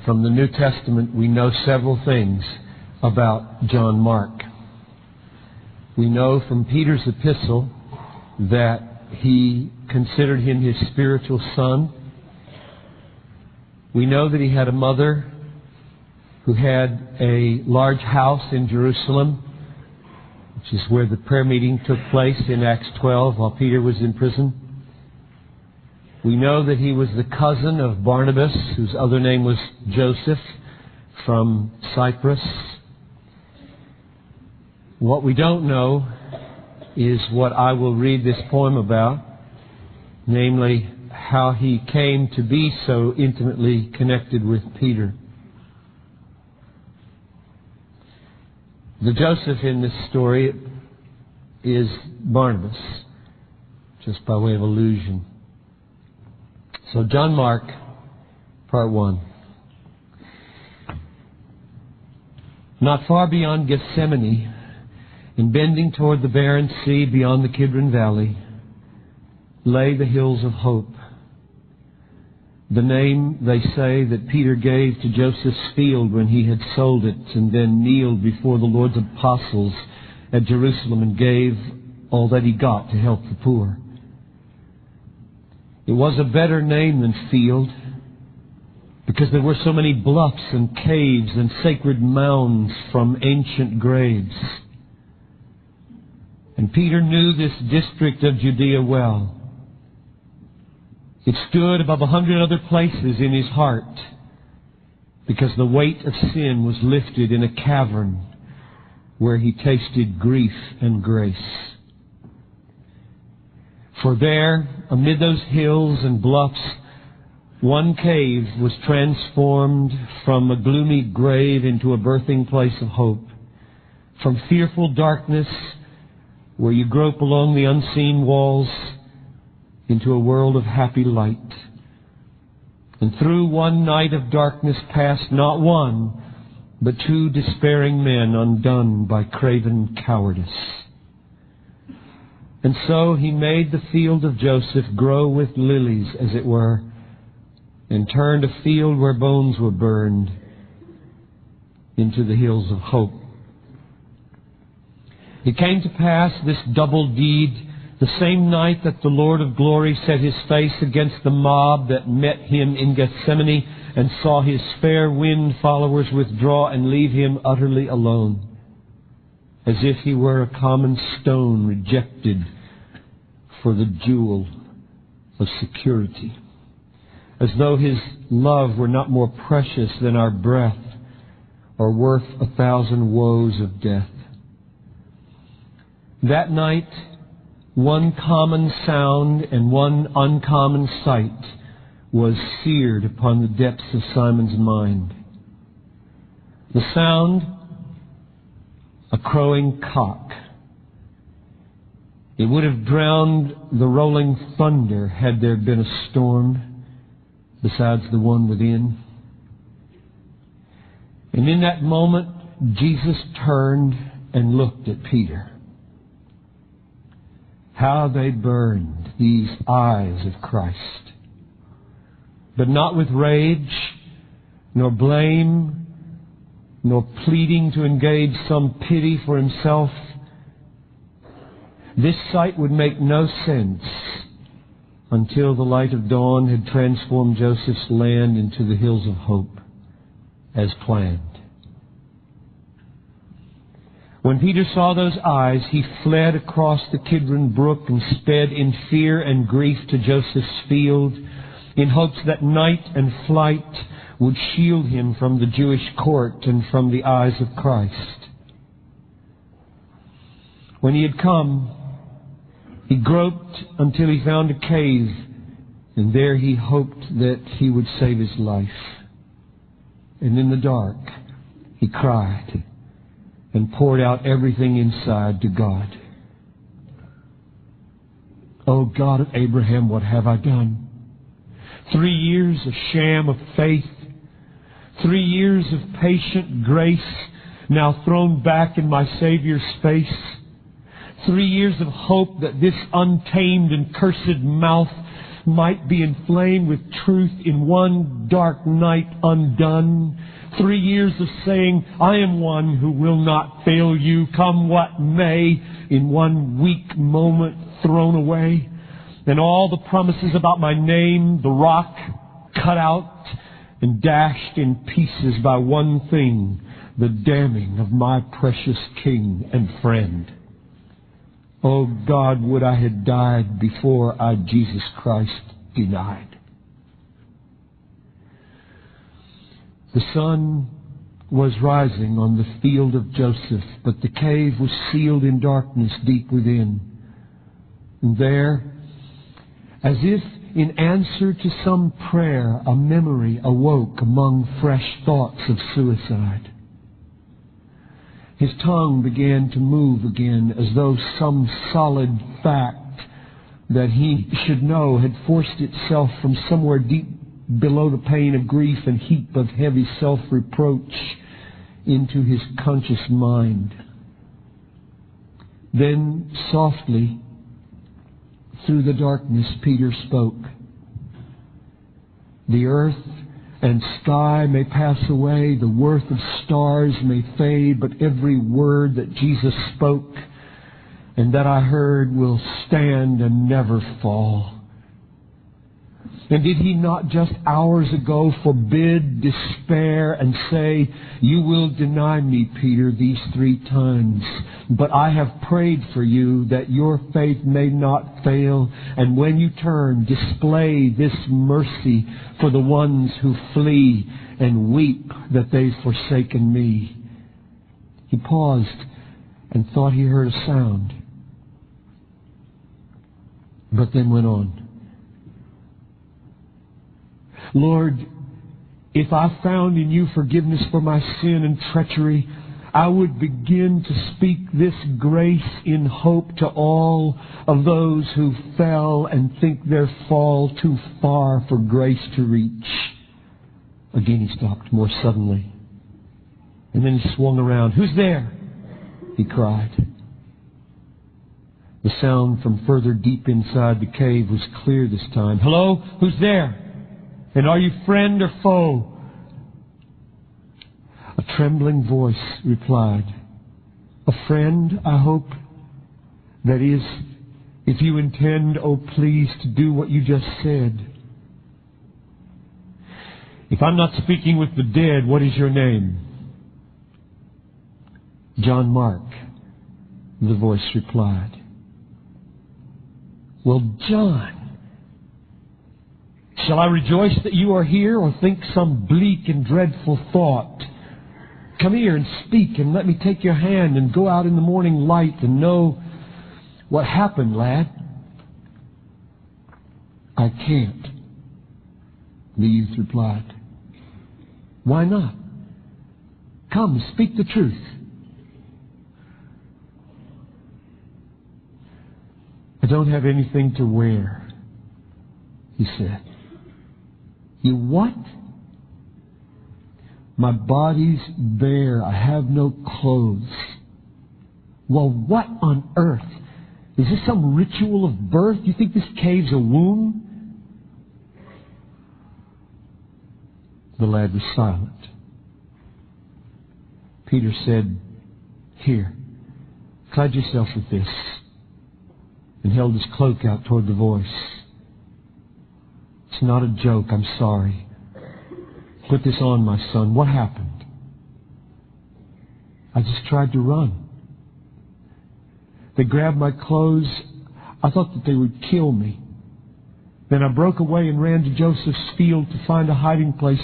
From the New Testament, we know several things about John Mark. We know from Peter's epistle that he considered him his spiritual son. We know that he had a mother who had a large house in Jerusalem, which is where the prayer meeting took place in Acts 12 while Peter was in prison. We know that he was the cousin of Barnabas, whose other name was Joseph, from Cyprus. What we don't know is what I will read this poem about, namely how he came to be so intimately connected with Peter. The Joseph in this story is Barnabas, just by way of allusion. So John Mark, Part 1. Not far beyond Gethsemane, and bending toward the barren sea beyond the Kidron Valley, lay the hills of hope. The name, they say, that Peter gave to Joseph's field when he had sold it and then kneeled before the Lord's apostles at Jerusalem and gave all that he got to help the poor. It was a better name than field, because there were so many bluffs and caves and sacred mounds from ancient graves. And Peter knew this district of Judea well. It stood above 100 other places in his heart, because the weight of sin was lifted in a cavern where he tasted grief and grace. For there, amid those hills and bluffs, one cave was transformed from a gloomy grave into a birthing place of hope. From fearful darkness, where you grope along the unseen walls, into a world of happy light. And through one night of darkness passed not one, but two despairing men undone by craven cowardice. And so he made the field of Joseph grow with lilies, as it were, and turned a field where bones were burned into the hills of hope. It came to pass, this double deed, the same night that the Lord of glory set his face against the mob that met him in Gethsemane and saw his fair wind followers withdraw and leave him utterly alone, as if he were a common stone rejected for the jewel of security, as though his love were not more precious than our breath or worth 1,000 woes of death. That night, one common sound and one uncommon sight was seared upon the depths of Simon's mind. The sound, a crowing cock. It would have drowned the rolling thunder had there been a storm besides the one within. And in that moment, Jesus turned and looked at Peter. How they burned, these eyes of Christ. But not with rage, nor blame, nor pleading to engage some pity for himself. This sight would make no sense until the light of dawn had transformed Joseph's land into the hills of hope, as planned. When Peter saw those eyes, he fled across the Kidron brook and sped in fear and grief to Joseph's field, in hopes that night and flight would shield him from the Jewish court and from the eyes of Christ. When he had come, he groped until he found a cave, and there he hoped that he would save his life. And in the dark, he cried and poured out everything inside to God. "O God of Abraham, what have I done? 3 years of sham of faith, 3 years of patient grace, now thrown back in my Savior's face. 3 years of hope that this untamed and cursed mouth might be inflamed with truth in one dark night undone. 3 years of saying, I am one who will not fail you, come what may, in one weak moment thrown away. And all the promises about my name, the rock, cut out and dashed in pieces by one thing, the damning of my precious King and friend. Oh God, would I had died before I Jesus Christ denied. The sun was rising on the field of Joseph, but the cave was sealed in darkness deep within. And there, as if in answer to some prayer, a memory awoke among fresh thoughts of suicide. His tongue began to move again as though some solid fact that he should know had forced itself from somewhere deep below the pain of grief and heap of heavy self-reproach into his conscious mind. Then, softly, through the darkness, Peter spoke. The earth and sky may pass away, the worth of stars may fade, but every word that Jesus spoke and that I heard will stand and never fall. And did He not just hours ago forbid despair and say, you will deny me, Peter, these 3 times, but I have prayed for you that your faith may not fail, and when you turn, display this mercy for the ones who flee and weep that they've forsaken me. He paused and thought he heard a sound, but then went on. Lord, if I found in you forgiveness for my sin and treachery, I would begin to speak this grace in hope to all of those who fell and think their fall too far for grace to reach. Again he stopped more suddenly. And then he swung around. Who's there? He cried. The sound from further deep inside the cave was clear this time. Hello? Who's there? And are you friend or foe? A trembling voice replied, a friend, I hope. That is, if you intend, oh please, to do what you just said. If I'm not speaking with the dead, what is your name? John Mark, the voice replied. Well, John, shall I rejoice that you are here, or think some bleak and dreadful thought? Come here and speak, and let me take your hand and go out in the morning light and know what happened, lad. I can't, the youth replied. Why not? Come, speak the truth. I don't have anything to wear, he said. You what? My body's bare. I have no clothes. Well, what on earth? Is this some ritual of birth? You think this cave's a womb? The lad was silent. Peter said, Here, clad yourself with this, and held his cloak out toward the voice. It's not a joke, I'm sorry. Put this on, my son. What happened? I just tried to run. They grabbed my clothes. I thought that they would kill me. Then I broke away and ran to Joseph's field to find a hiding place.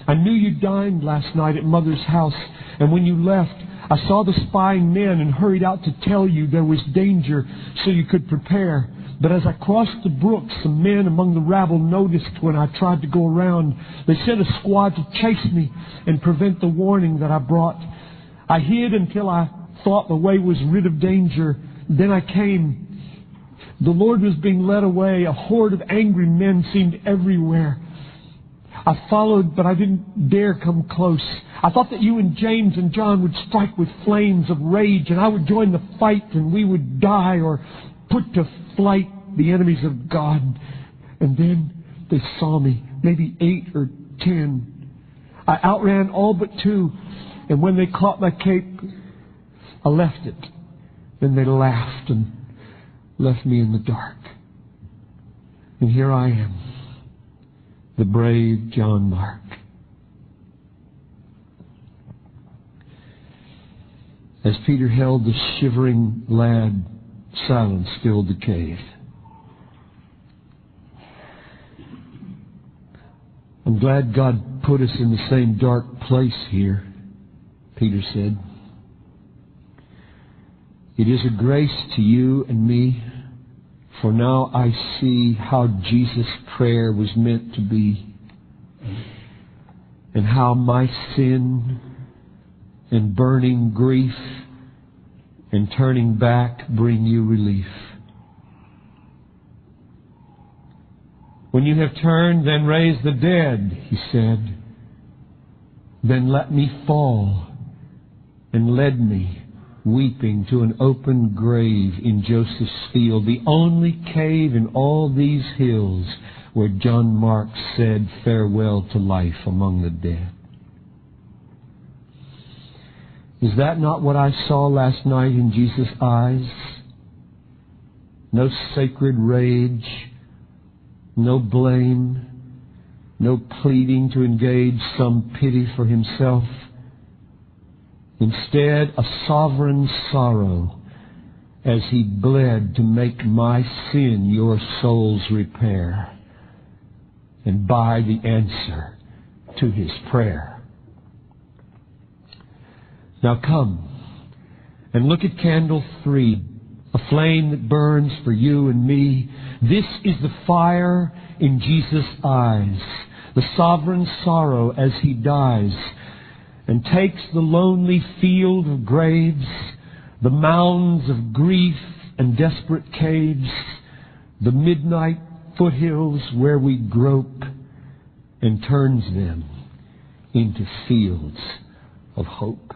I knew you dined last night at Mother's house, and when you left, I saw the spying men and hurried out to tell you there was danger so you could prepare. But as I crossed the brook, some men among the rabble noticed when I tried to go around. They sent a squad to chase me and prevent the warning that I brought. I hid until I thought the way was rid of danger. Then I came. The Lord was being led away. A horde of angry men seemed everywhere. I followed, but I didn't dare come close. I thought that you and James and John would strike with flames of rage, and I would join the fight, and we would die or put to flight the enemies of God. And then they saw me, maybe 8 or 10. I outran all but 2. And when they caught my cape, I left it. Then they laughed and left me in the dark. And here I am, the brave John Mark. As Peter held the shivering lad, silence filled the cave. I'm glad God put us in the same dark place here, Peter said. It is a grace to you and me, for now I see how Jesus' prayer was meant to be, and how my sin and burning grief and turning back bring you relief. When you have turned, then raise the dead, he said. Then let me fall, and led me, weeping, to an open grave in Joseph's field, the only cave in all these hills where John Mark said farewell to life among the dead. Is that not what I saw last night in Jesus' eyes? No sacred rage, no blame, no pleading to engage some pity for himself. Instead, a sovereign sorrow as he bled to make my sin your soul's repair, and buy the answer to his prayer. Now come and look at candle 3, a flame that burns for you and me. This is the fire in Jesus' eyes, the sovereign sorrow as he dies and takes the lonely field of graves, the mounds of grief and desperate caves, the midnight foothills where we grope, and turns them into fields of hope.